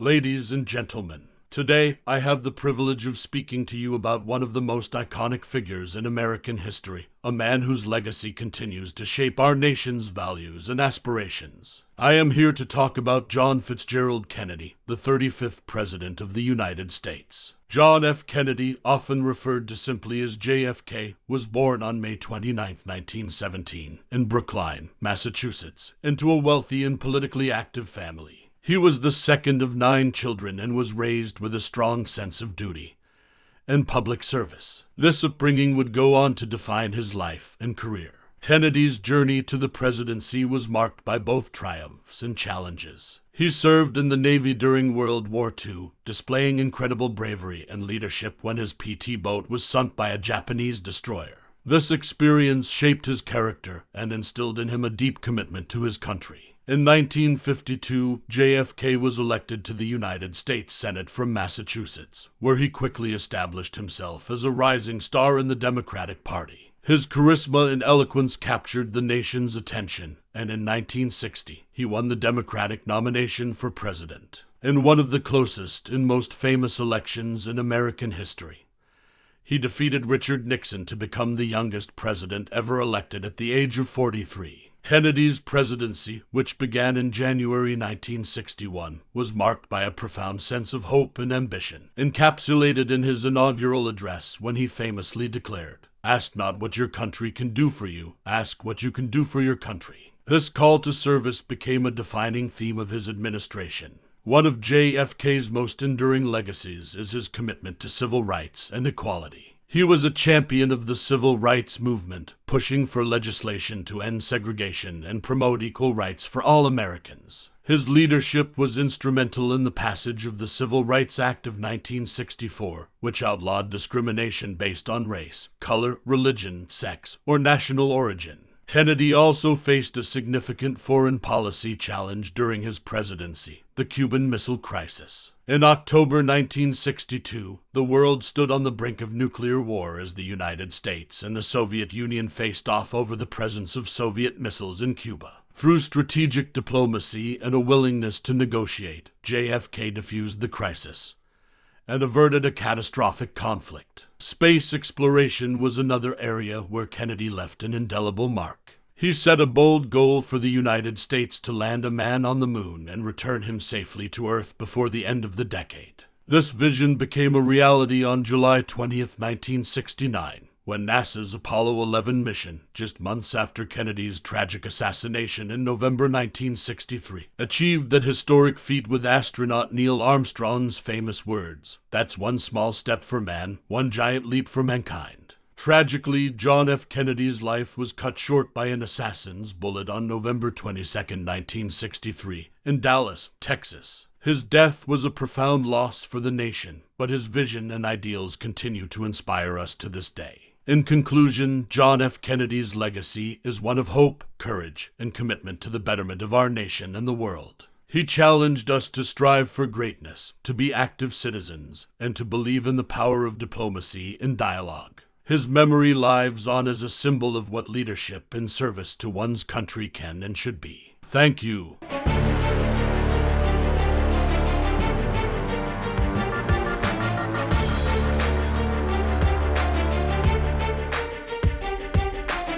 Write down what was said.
Ladies and gentlemen, today I have the privilege of speaking to you about one of the most iconic figures in American history, a man whose legacy continues to shape our nation's values and aspirations. I am here to talk about John Fitzgerald Kennedy, the 35th President of the United States. John F. Kennedy, often referred to simply as JFK, was born on May 29, 1917, in Brookline, Massachusetts, into a wealthy and politically active family. He was the second of 9 children and was raised with a strong sense of duty and public service. This upbringing would go on to define his life and career. Kennedy's journey to the presidency was marked by both triumphs and challenges. He served in the Navy during World War II, displaying incredible bravery and leadership when his PT boat was sunk by a Japanese destroyer. This experience shaped his character and instilled in him a deep commitment to his country. In 1952, JFK was elected to the United States Senate from Massachusetts, where he quickly established himself as a rising star in the Democratic Party. His charisma and eloquence captured the nation's attention, and in 1960, he won the Democratic nomination for president. In one of the closest and most famous elections in American history, he defeated Richard Nixon to become the youngest president ever elected at the age of 43. Kennedy's presidency, which began in January 1961, was marked by a profound sense of hope and ambition, encapsulated in his inaugural address when he famously declared, "Ask not what your country can do for you, ask what you can do for your country." This call to service became a defining theme of his administration. One of JFK's most enduring legacies is his commitment to civil rights and equality. He was a champion of the civil rights movement, pushing for legislation to end segregation and promote equal rights for all Americans. His leadership was instrumental in the passage of the Civil Rights Act of 1964, which outlawed discrimination based on race, color, religion, sex, or national origin. Kennedy also faced a significant foreign policy challenge during his presidency, the Cuban Missile Crisis. In October 1962, the world stood on the brink of nuclear war as the United States and the Soviet Union faced off over the presence of Soviet missiles in Cuba. Through strategic diplomacy and a willingness to negotiate, JFK defused the crisis and averted a catastrophic conflict. Space exploration was another area where Kennedy left an indelible mark. He set a bold goal for the United States to land a man on the moon and return him safely to Earth before the end of the decade. This vision became a reality on July 20, 1969, when NASA's Apollo 11 mission, just months after Kennedy's tragic assassination in November 1963, achieved that historic feat with astronaut Neil Armstrong's famous words, "That's one small step for man, one giant leap for mankind." Tragically, John F. Kennedy's life was cut short by an assassin's bullet on November 22, 1963, in Dallas, Texas. His death was a profound loss for the nation, but his vision and ideals continue to inspire us to this day. In conclusion, John F. Kennedy's legacy is one of hope, courage, and commitment to the betterment of our nation and the world. He challenged us to strive for greatness, to be active citizens, and to believe in the power of diplomacy and dialogue. His memory lives on as a symbol of what leadership and service to one's country can and should be. Thank you.